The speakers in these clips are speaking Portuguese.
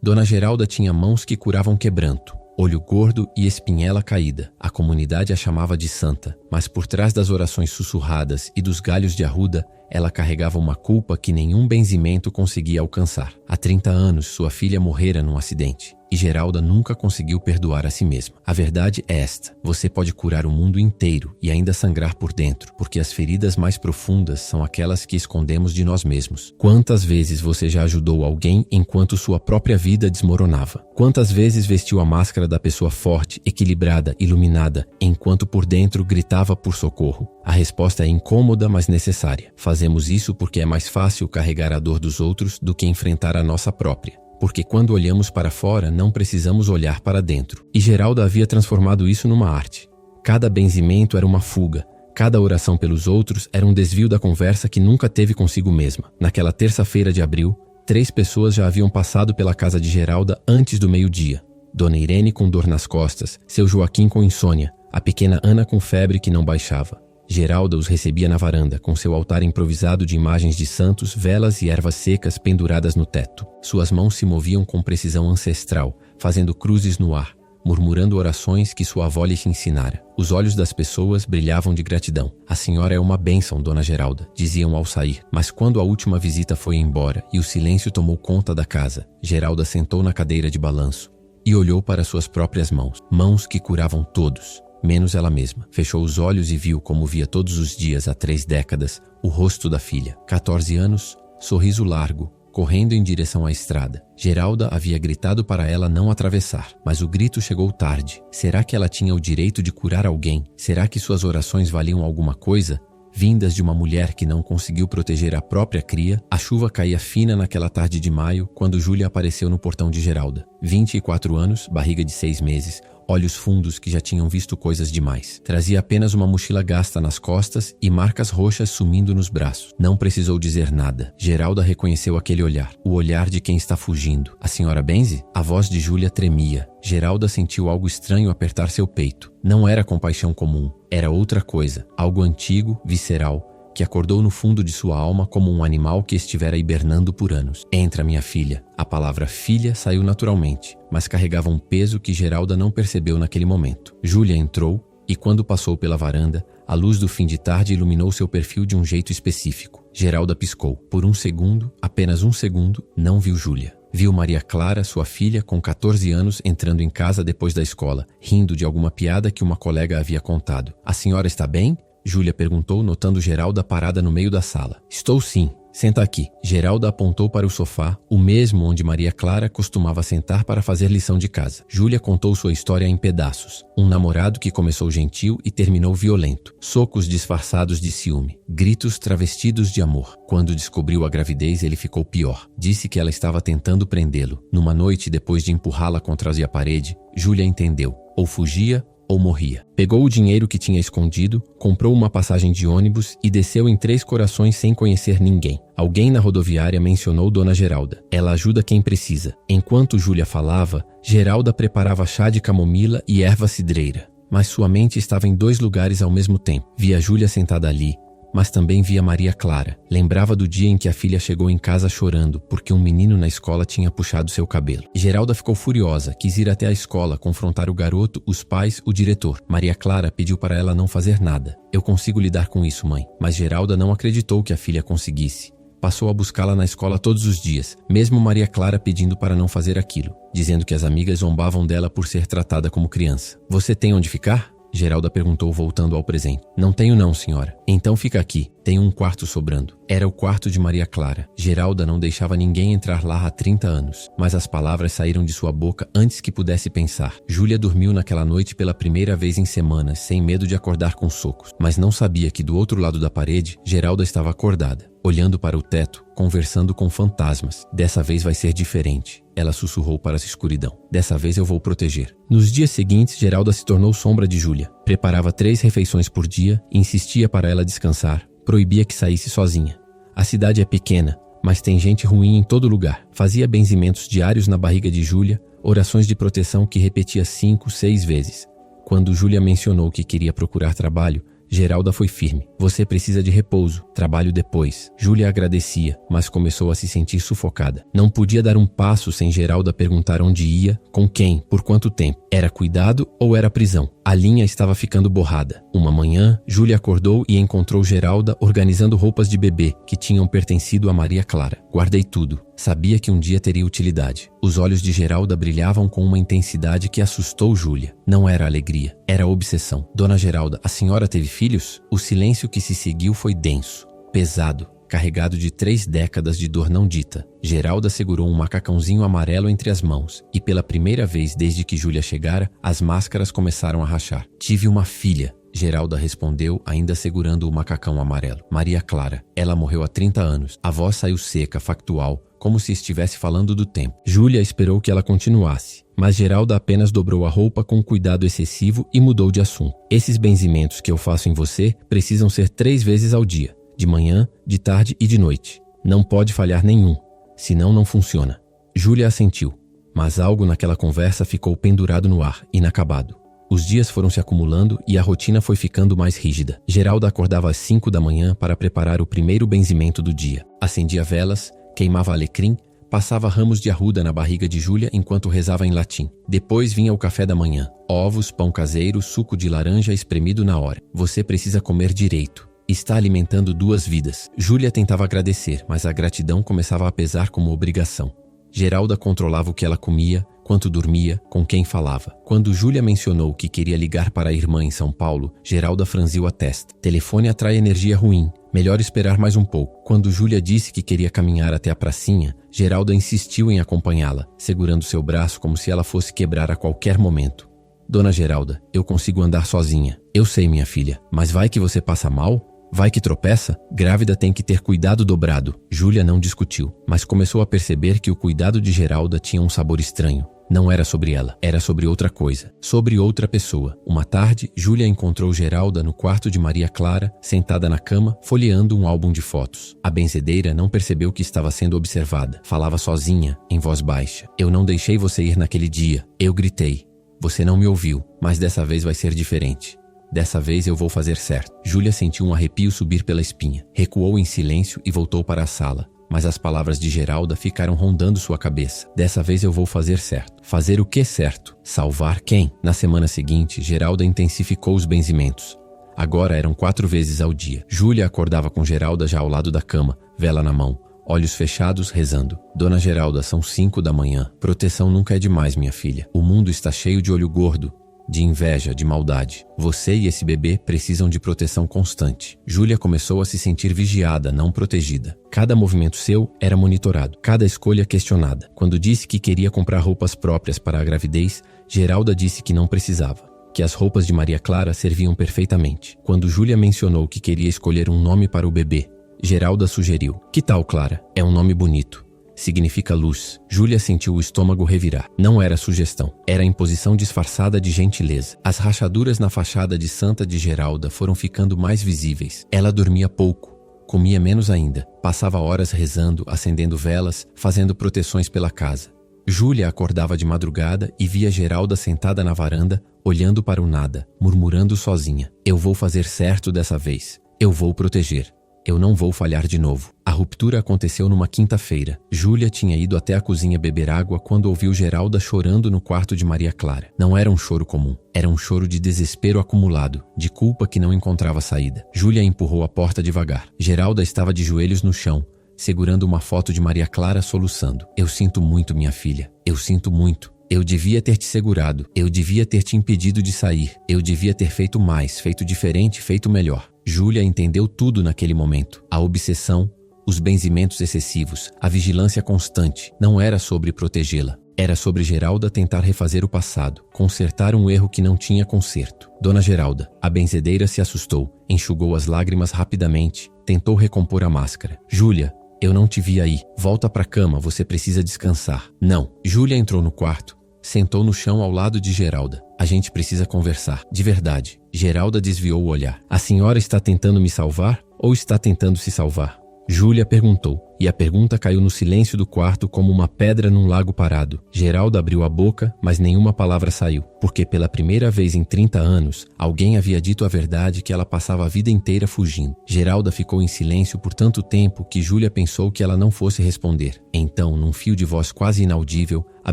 Dona Geralda tinha mãos que curavam quebranto, olho gordo e espinhela caída. A comunidade a chamava de santa, mas por trás das orações sussurradas e dos galhos de arruda, ela carregava uma culpa que nenhum benzimento conseguia alcançar. Há 30 anos, sua filha morrera num acidente. E Geralda nunca conseguiu perdoar a si mesma. A verdade é esta: você pode curar o mundo inteiro e ainda sangrar por dentro, porque as feridas mais profundas são aquelas que escondemos de nós mesmos. Quantas vezes você já ajudou alguém enquanto sua própria vida desmoronava? Quantas vezes vestiu a máscara da pessoa forte, equilibrada, iluminada, enquanto por dentro gritava por socorro? A resposta é incômoda, mas necessária. Fazemos isso porque é mais fácil carregar a dor dos outros do que enfrentar a nossa própria. Porque quando olhamos para fora, não precisamos olhar para dentro. E Geralda havia transformado isso numa arte. Cada benzimento era uma fuga. Cada oração pelos outros era um desvio da conversa que nunca teve consigo mesma. Naquela terça-feira de abril, 3 pessoas já haviam passado pela casa de Geralda antes do meio-dia. Dona Irene com dor nas costas, seu Joaquim com insônia, a pequena Ana com febre que não baixava. Geralda os recebia na varanda, com seu altar improvisado de imagens de santos, velas e ervas secas penduradas no teto. Suas mãos se moviam com precisão ancestral, fazendo cruzes no ar, murmurando orações que sua avó lhes ensinara. Os olhos das pessoas brilhavam de gratidão. "A senhora é uma bênção, Dona Geralda", diziam ao sair. Mas quando a última visita foi embora e o silêncio tomou conta da casa, Geralda sentou na cadeira de balanço e olhou para suas próprias mãos. Mãos que curavam todos, menos ela mesma. Fechou os olhos e viu, como via todos os dias há 3 décadas, o rosto da filha. 14 anos, sorriso largo, correndo em direção à estrada. Geralda havia gritado para ela não atravessar, mas o grito chegou tarde. Será que ela tinha o direito de curar alguém? Será que suas orações valiam alguma coisa? Vindas de uma mulher que não conseguiu proteger a própria cria, a chuva caía fina naquela tarde de maio, quando Júlia apareceu no portão de Geralda. 24 anos, barriga de 6 meses, olhos fundos que já tinham visto coisas demais. Trazia apenas uma mochila gasta nas costas e marcas roxas sumindo nos braços. Não precisou dizer nada. Geralda reconheceu aquele olhar, o olhar de quem está fugindo. "A senhora Benzi?" A voz de Júlia tremia. Geralda sentiu algo estranho apertar seu peito. Não era compaixão comum, era outra coisa, algo antigo, visceral, que acordou no fundo de sua alma como um animal que estivera hibernando por anos. "Entra, minha filha." A palavra filha saiu naturalmente, mas carregava um peso que Geralda não percebeu naquele momento. Júlia entrou e, quando passou pela varanda, a luz do fim de tarde iluminou seu perfil de um jeito específico. Geralda piscou. Por um segundo, apenas um segundo, não viu Júlia. Viu Maria Clara, sua filha, com 14 anos, entrando em casa depois da escola, rindo de alguma piada que uma colega havia contado. "A senhora está bem?" Júlia perguntou, notando Geralda parada no meio da sala. "Estou sim. Senta aqui." Geralda apontou para o sofá, o mesmo onde Maria Clara costumava sentar para fazer lição de casa. Júlia contou sua história em pedaços. Um namorado que começou gentil e terminou violento. Socos disfarçados de ciúme. Gritos travestidos de amor. Quando descobriu a gravidez, ele ficou pior. Disse que ela estava tentando prendê-lo. Numa noite, depois de empurrá-la contra a parede, Júlia entendeu. Ou fugia ou morria. Pegou o dinheiro que tinha escondido, comprou uma passagem de ônibus e desceu em 3 Corações sem conhecer ninguém. Alguém na rodoviária mencionou Dona Geralda. Ela ajuda quem precisa. Enquanto Júlia falava, Geralda preparava chá de camomila e erva cidreira. Mas sua mente estava em 2 lugares ao mesmo tempo. Via Júlia sentada ali, mas também via Maria Clara. Lembrava do dia em que a filha chegou em casa chorando porque um menino na escola tinha puxado seu cabelo. Geralda ficou furiosa, quis ir até a escola, confrontar o garoto, os pais, o diretor. Maria Clara pediu para ela não fazer nada. "Eu consigo lidar com isso, mãe." Mas Geralda não acreditou que a filha conseguisse. Passou a buscá-la na escola todos os dias, mesmo Maria Clara pedindo para não fazer aquilo, dizendo que as amigas zombavam dela por ser tratada como criança. "Você tem onde ficar?" Geralda perguntou, voltando ao presente. "Não tenho não, senhora." "Então fica aqui. Tenho um quarto sobrando." Era o quarto de Maria Clara. Geralda não deixava ninguém entrar lá há 30 anos, mas as palavras saíram de sua boca antes que pudesse pensar. Júlia dormiu naquela noite pela primeira vez em semanas, sem medo de acordar com socos, mas não sabia que do outro lado da parede, Geralda estava acordada, olhando para o teto, conversando com fantasmas. "Dessa vez vai ser diferente." Ela sussurrou para a escuridão. "Dessa vez eu vou proteger." Nos dias seguintes, Geralda se tornou sombra de Júlia. Preparava 3 refeições por dia, insistia para ela descansar, proibia que saísse sozinha. "A cidade é pequena, mas tem gente ruim em todo lugar." Fazia benzimentos diários na barriga de Júlia, orações de proteção que repetia 5, 6 vezes. Quando Júlia mencionou que queria procurar trabalho, Geralda foi firme. Você precisa de repouso. Trabalho depois. Júlia agradecia, mas começou a se sentir sufocada. Não podia dar um passo sem Geralda perguntar onde ia, com quem, por quanto tempo. Era cuidado ou era prisão? A linha estava ficando borrada. Uma manhã, Júlia acordou e encontrou Geralda organizando roupas de bebê que tinham pertencido a Maria Clara. Guardei tudo. Sabia que um dia teria utilidade. Os olhos de Geralda brilhavam com uma intensidade que assustou Júlia. Não era alegria, era obsessão. Dona Geralda, a senhora teve filhos? O silêncio que se seguiu foi denso, pesado, carregado de 3 décadas de dor não dita. Geralda segurou um macacãozinho amarelo entre as mãos e pela primeira vez desde que Júlia chegara, as máscaras começaram a rachar. Tive uma filha. Geralda respondeu, ainda segurando o macacão amarelo. Maria Clara. Ela morreu há 30 anos. A voz saiu seca, factual, como se estivesse falando do tempo. Júlia esperou que ela continuasse, mas Geralda apenas dobrou a roupa com cuidado excessivo e mudou de assunto. Esses benzimentos que eu faço em você precisam ser 3 vezes ao dia. De manhã, de tarde e de noite. Não pode falhar nenhum, senão não funciona. Júlia assentiu, mas algo naquela conversa ficou pendurado no ar, inacabado. Os dias foram se acumulando e a rotina foi ficando mais rígida. Geralda acordava às 5 da manhã para preparar o primeiro benzimento do dia. Acendia velas, queimava alecrim, passava ramos de arruda na barriga de Júlia enquanto rezava em latim. Depois vinha o café da manhã. Ovos, pão caseiro, suco de laranja espremido na hora. Você precisa comer direito. Está alimentando 2 vidas. Júlia tentava agradecer, mas a gratidão começava a pesar como obrigação. Geralda controlava o que ela comia, quanto dormia, com quem falava. Quando Júlia mencionou que queria ligar para a irmã em São Paulo, Geralda franziu a testa. Telefone atrai energia ruim. Melhor esperar mais um pouco. Quando Júlia disse que queria caminhar até a pracinha, Geralda insistiu em acompanhá-la, segurando seu braço como se ela fosse quebrar a qualquer momento. Dona Geralda, eu consigo andar sozinha. Eu sei, minha filha, mas vai que você passa mal? Vai que tropeça? Grávida tem que ter cuidado dobrado. Júlia não discutiu, mas começou a perceber que o cuidado de Geralda tinha um sabor estranho. Não era sobre ela, era sobre outra coisa, sobre outra pessoa. Uma tarde, Júlia encontrou Geralda no quarto de Maria Clara, sentada na cama, folheando um álbum de fotos. A benzedeira não percebeu que estava sendo observada. Falava sozinha, em voz baixa. Eu não deixei você ir naquele dia. Eu gritei. Você não me ouviu, mas dessa vez vai ser diferente. Dessa vez eu vou fazer certo. Júlia sentiu um arrepio subir pela espinha. Recuou em silêncio e voltou para a sala. Mas as palavras de Geralda ficaram rondando sua cabeça. Dessa vez eu vou fazer certo. Fazer o que certo? Salvar quem? Na semana seguinte, Geralda intensificou os benzimentos. Agora eram 4 vezes ao dia. Júlia acordava com Geralda já ao lado da cama, vela na mão, olhos fechados, rezando. Dona Geralda, são 5 da manhã. Proteção nunca é demais, minha filha. O mundo está cheio de olho gordo, de inveja, de maldade. Você e esse bebê precisam de proteção constante. Júlia começou a se sentir vigiada, não protegida. Cada movimento seu era monitorado, cada escolha questionada. Quando disse que queria comprar roupas próprias para a gravidez, Geralda disse que não precisava, que as roupas de Maria Clara serviam perfeitamente. Quando Júlia mencionou que queria escolher um nome para o bebê, Geralda sugeriu: que tal, Clara? É um nome bonito. Significa luz. Júlia sentiu o estômago revirar. Não era sugestão, era imposição disfarçada de gentileza. As rachaduras na fachada de Santa de Geralda foram ficando mais visíveis. Ela dormia pouco, comia menos ainda, passava horas rezando, acendendo velas, fazendo proteções pela casa. Júlia acordava de madrugada e via Geralda sentada na varanda, olhando para o nada, murmurando sozinha: eu vou fazer certo dessa vez. Eu vou proteger. Eu não vou falhar de novo. A ruptura aconteceu numa quinta-feira. Júlia tinha ido até a cozinha beber água quando ouviu Geralda chorando no quarto de Maria Clara. Não era um choro comum. Era um choro de desespero acumulado, de culpa que não encontrava saída. Júlia empurrou a porta devagar. Geralda estava de joelhos no chão, segurando uma foto de Maria Clara soluçando. Eu sinto muito, minha filha. Eu sinto muito. Eu devia ter te segurado. Eu devia ter te impedido de sair. Eu devia ter feito mais, feito diferente, feito melhor. Júlia entendeu tudo naquele momento. A obsessão, os benzimentos excessivos, a vigilância constante. Não era sobre protegê-la. Era sobre Geralda tentar refazer o passado, consertar um erro que não tinha conserto. Dona Geralda, a benzedeira se assustou, enxugou as lágrimas rapidamente, tentou recompor a máscara. Júlia, eu não te vi aí. Volta pra cama, você precisa descansar. Não. Júlia entrou no quarto, sentou no chão ao lado de Geralda. A gente precisa conversar, de verdade. Geralda desviou o olhar. A senhora está tentando me salvar ou está tentando se salvar? Júlia perguntou, e a pergunta caiu no silêncio do quarto como uma pedra num lago parado. Geralda abriu a boca, mas nenhuma palavra saiu, porque pela primeira vez em 30 anos, alguém havia dito a verdade que ela passava a vida inteira fugindo. Geralda ficou em silêncio por tanto tempo que Júlia pensou que ela não fosse responder. Então, num fio de voz quase inaudível, a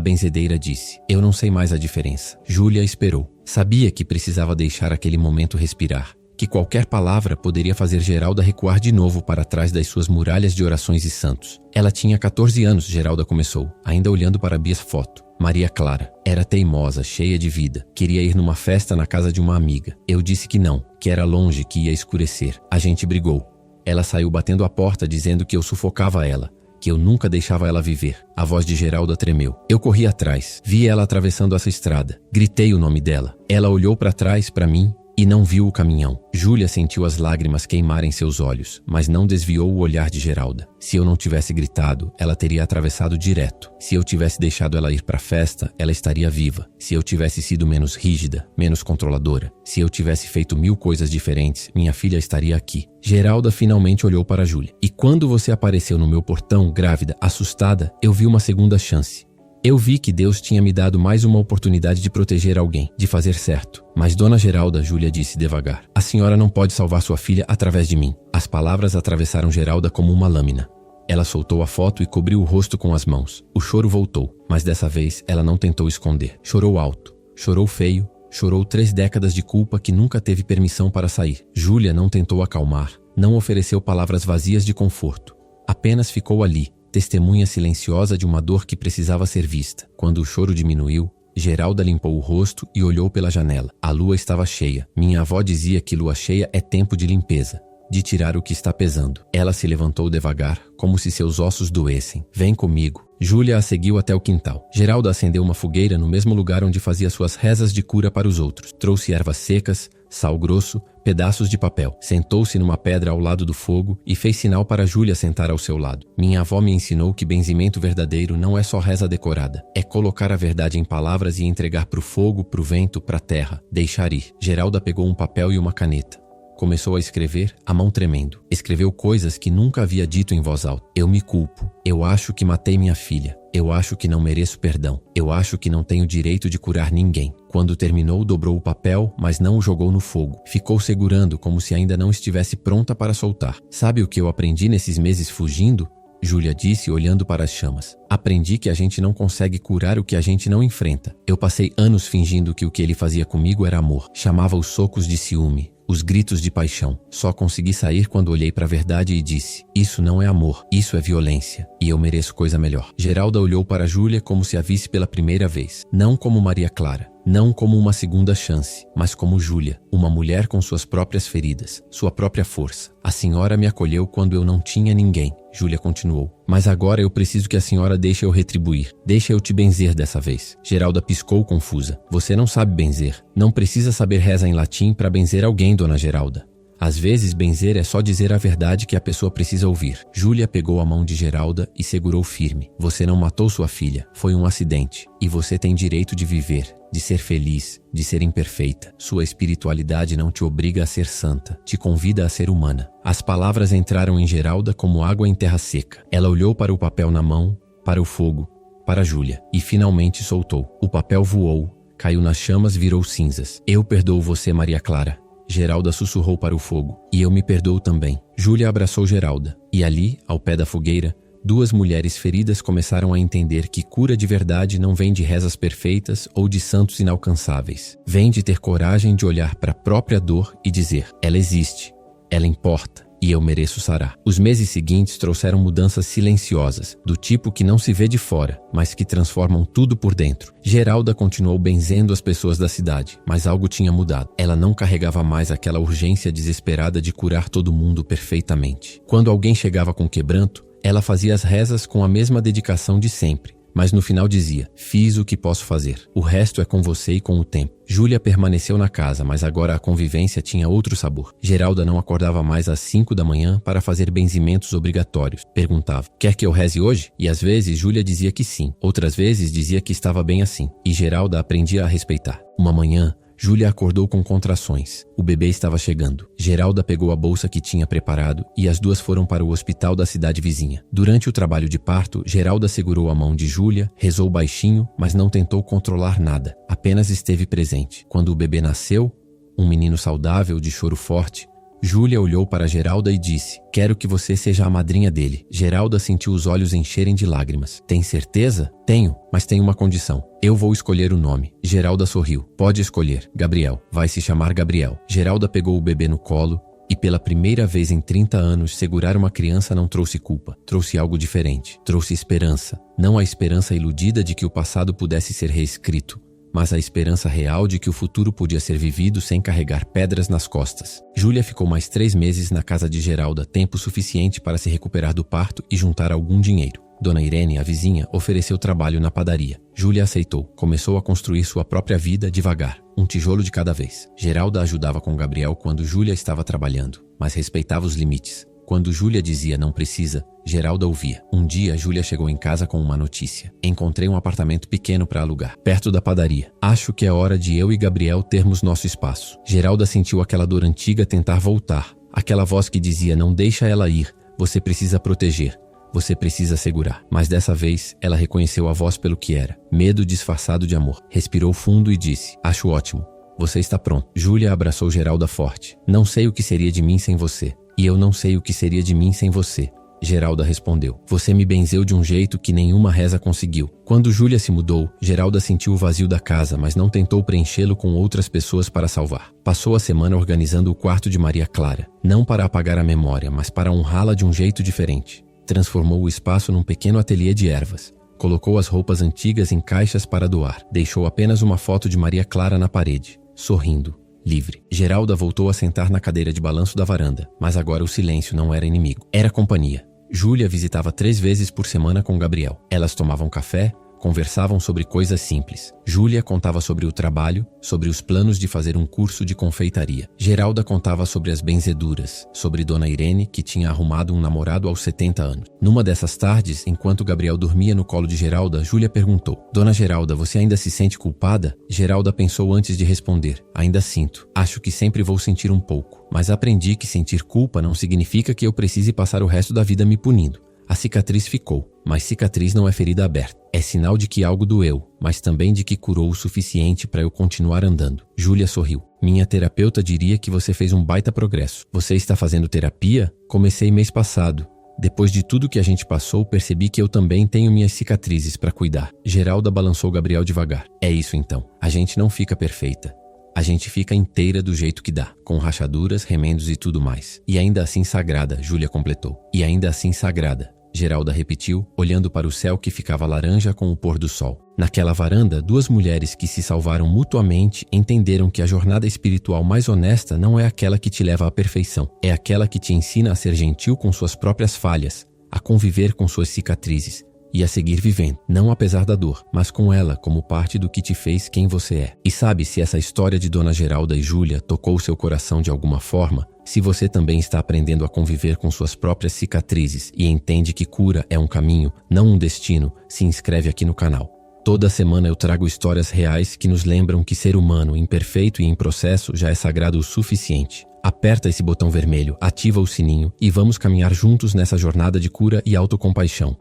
benzedeira disse: "Eu não sei mais a diferença." Júlia esperou. Sabia que precisava deixar aquele momento respirar, que qualquer palavra poderia fazer Geralda recuar de novo para trás das suas muralhas de orações e santos. Ela tinha 14 anos, Geralda começou, ainda olhando para Bias foto. Maria Clara. Era teimosa, cheia de vida. Queria ir numa festa na casa de uma amiga. Eu disse que não, que era longe, que ia escurecer. A gente brigou. Ela saiu batendo a porta dizendo que eu sufocava ela, que eu nunca deixava ela viver. A voz de Geralda tremeu. Eu corri atrás. Vi ela atravessando essa estrada. Gritei o nome dela. Ela olhou para trás, para mim, e não viu o caminhão. Júlia sentiu as lágrimas queimarem seus olhos, mas não desviou o olhar de Geralda. Se eu não tivesse gritado, ela teria atravessado direto. Se eu tivesse deixado ela ir para a festa, ela estaria viva. Se eu tivesse sido menos rígida, menos controladora, se eu tivesse feito 1000 coisas diferentes, minha filha estaria aqui. Geralda finalmente olhou para Júlia. E quando você apareceu no meu portão, grávida, assustada, eu vi uma segunda chance. Eu vi que Deus tinha me dado mais uma oportunidade de proteger alguém, de fazer certo. Mas Dona Geralda, Júlia disse devagar, a senhora não pode salvar sua filha através de mim. As palavras atravessaram Geralda como uma lâmina. Ela soltou a foto e cobriu o rosto com as mãos. O choro voltou, mas dessa vez ela não tentou esconder. Chorou alto, chorou feio, chorou 3 décadas de culpa que nunca teve permissão para sair. Júlia não tentou acalmar, não ofereceu palavras vazias de conforto. Apenas ficou ali, testemunha silenciosa de uma dor que precisava ser vista. Quando o choro diminuiu, Geralda limpou o rosto e olhou pela janela. A lua estava cheia. Minha avó dizia que lua cheia é tempo de limpeza, de tirar o que está pesando. Ela se levantou devagar, como se seus ossos doessem. Vem comigo. Júlia a seguiu até o quintal. Geralda acendeu uma fogueira no mesmo lugar onde fazia suas rezas de cura para os outros. Trouxe ervas secas, sal grosso, pedaços de papel. Sentou-se numa pedra ao lado do fogo e fez sinal para Júlia sentar ao seu lado. Minha avó me ensinou que benzimento verdadeiro não é só reza decorada. É colocar a verdade em palavras e entregar pro fogo, pro vento, pra terra. Deixar ir. Geralda pegou um papel e uma caneta. Começou a escrever, a mão tremendo. Escreveu coisas que nunca havia dito em voz alta. Eu me culpo. Eu acho que matei minha filha. Eu acho que não mereço perdão. Eu acho que não tenho direito de curar ninguém. Quando terminou, dobrou o papel, mas não o jogou no fogo. Ficou segurando como se ainda não estivesse pronta para soltar. Sabe o que eu aprendi nesses meses fugindo? Júlia disse olhando para as chamas. Aprendi que a gente não consegue curar o que a gente não enfrenta. Eu passei anos fingindo que o que ele fazia comigo era amor. Chamava os socos de ciúme, os gritos de paixão. Só consegui sair quando olhei para a verdade e disse: isso não é amor, isso é violência. E eu mereço coisa melhor. Geralda olhou para Júlia como se a visse pela primeira vez. Não como Maria Clara, não como uma segunda chance, mas como Júlia, uma mulher com suas próprias feridas, sua própria força. A senhora me acolheu quando eu não tinha ninguém, Júlia continuou. Mas agora eu preciso que a senhora deixe eu retribuir. Deixe eu te benzer dessa vez. Geralda piscou confusa. Você não sabe benzer. Não precisa saber reza em latim para benzer alguém, Dona Geralda. Às vezes, benzer é só dizer a verdade que a pessoa precisa ouvir. Júlia pegou a mão de Geralda e segurou firme. Você não matou sua filha. Foi um acidente. E você tem direito de viver, de ser feliz, de ser imperfeita. Sua espiritualidade não te obriga a ser santa. Te convida a ser humana. As palavras entraram em Geralda como água em terra seca. Ela olhou para o papel na mão, para o fogo, para Júlia. E finalmente soltou. O papel voou, caiu nas chamas, virou cinzas. Eu perdoo você, Maria Clara. Geralda sussurrou para o fogo. E eu me perdoo também. Júlia abraçou Geralda. E ali, ao pé da fogueira, 2 mulheres feridas começaram a entender que cura de verdade não vem de rezas perfeitas ou de santos inalcançáveis. Vem de ter coragem de olhar para a própria dor e dizer: ela existe, ela importa. E eu mereço sarar. Os meses seguintes trouxeram mudanças silenciosas, do tipo que não se vê de fora, mas que transformam tudo por dentro. Geralda continuou benzendo as pessoas da cidade, mas algo tinha mudado. Ela não carregava mais aquela urgência desesperada de curar todo mundo perfeitamente. Quando alguém chegava com quebranto, ela fazia as rezas com a mesma dedicação de sempre. Mas no final dizia: fiz o que posso fazer. O resto é com você e com o tempo. Júlia permaneceu na casa, mas agora a convivência tinha outro sabor. Geralda não acordava mais às 5 da manhã para fazer benzimentos obrigatórios. Perguntava: quer que eu reze hoje? E às vezes Júlia dizia que sim. Outras vezes dizia que estava bem assim. E Geralda aprendia a respeitar. Uma manhã, Júlia acordou com contrações. O bebê estava chegando. Geralda pegou a bolsa que tinha preparado e as duas foram para o hospital da cidade vizinha. Durante o trabalho de parto, Geralda segurou a mão de Júlia, rezou baixinho, mas não tentou controlar nada. Apenas esteve presente. Quando o bebê nasceu, um menino saudável de choro forte, Júlia olhou para Geralda e disse: "Quero que você seja a madrinha dele." Geralda sentiu os olhos encherem de lágrimas. "Tem certeza?" "Tenho, mas tem uma condição. Eu vou escolher o nome." Geralda sorriu. "Pode escolher. Gabriel. Vai se chamar Gabriel." Geralda pegou o bebê no colo e pela primeira vez em 30 anos, segurar uma criança não trouxe culpa. Trouxe algo diferente. Trouxe esperança. Não a esperança iludida de que o passado pudesse ser reescrito, mas a esperança real de que o futuro podia ser vivido sem carregar pedras nas costas. Júlia ficou mais 3 meses na casa de Geralda, tempo suficiente para se recuperar do parto e juntar algum dinheiro. Dona Irene, a vizinha, ofereceu trabalho na padaria. Júlia aceitou. Começou a construir sua própria vida devagar, um tijolo de cada vez. Geralda ajudava com Gabriel quando Júlia estava trabalhando, mas respeitava os limites. Quando Júlia dizia não precisa, Geralda ouvia. Um dia, Júlia chegou em casa com uma notícia. "Encontrei um apartamento pequeno para alugar, perto da padaria. Acho que é hora de eu e Gabriel termos nosso espaço." Geralda sentiu aquela dor antiga tentar voltar. Aquela voz que dizia: "Não deixa ela ir. Você precisa proteger. Você precisa segurar." Mas dessa vez, ela reconheceu a voz pelo que era. Medo disfarçado de amor. Respirou fundo e disse: "Acho ótimo. Você está pronto." Júlia abraçou Geralda forte. "Não sei o que seria de mim sem você. E eu não sei o que seria de mim sem você." Geralda respondeu: "Você me benzeu de um jeito que nenhuma reza conseguiu." Quando Júlia se mudou, Geralda sentiu o vazio da casa, mas não tentou preenchê-lo com outras pessoas para salvar. Passou a semana organizando o quarto de Maria Clara, não para apagar a memória, mas para honrá-la de um jeito diferente. Transformou o espaço num pequeno ateliê de ervas. Colocou as roupas antigas em caixas para doar. Deixou apenas uma foto de Maria Clara na parede, sorrindo. Livre. Geralda voltou a sentar na cadeira de balanço da varanda, mas agora o silêncio não era inimigo, era companhia. Júlia visitava 3 vezes por semana com Gabriel. Elas tomavam café, conversavam sobre coisas simples. Júlia contava sobre o trabalho, sobre os planos de fazer um curso de confeitaria. Geralda contava sobre as benzeduras, sobre Dona Irene, que tinha arrumado um namorado aos 70 anos. Numa dessas tardes, enquanto Gabriel dormia no colo de Geralda, Júlia perguntou: "Dona Geralda, você ainda se sente culpada?" Geralda pensou antes de responder: "Ainda sinto. Acho que sempre vou sentir um pouco. Mas aprendi que sentir culpa não significa que eu precise passar o resto da vida me punindo. A cicatriz ficou, mas cicatriz não é ferida aberta. É sinal de que algo doeu, mas também de que curou o suficiente para eu continuar andando." Júlia sorriu. "Minha terapeuta diria que você fez um baita progresso." "Você está fazendo terapia?" "Comecei mês passado. Depois de tudo que a gente passou, percebi que eu também tenho minhas cicatrizes para cuidar." Geralda balançou Gabriel devagar. "É isso então. A gente não fica perfeita. A gente fica inteira do jeito que dá, com rachaduras, remendos e tudo mais. E ainda assim sagrada," Júlia completou. "E ainda assim sagrada." Geralda repetiu, olhando para o céu que ficava laranja com o pôr do sol. Naquela varanda, 2 mulheres que se salvaram mutuamente entenderam que a jornada espiritual mais honesta não é aquela que te leva à perfeição. É aquela que te ensina a ser gentil com suas próprias falhas, a conviver com suas cicatrizes e a seguir vivendo, não apesar da dor, mas com ela como parte do que te fez quem você é. E sabe, se essa história de Dona Geralda e Júlia tocou seu coração de alguma forma, se você também está aprendendo a conviver com suas próprias cicatrizes e entende que cura é um caminho, não um destino, se inscreve aqui no canal. Toda semana eu trago histórias reais que nos lembram que ser humano, imperfeito e em processo, já é sagrado o suficiente. Aperta esse botão vermelho, ativa o sininho e vamos caminhar juntos nessa jornada de cura e autocompaixão.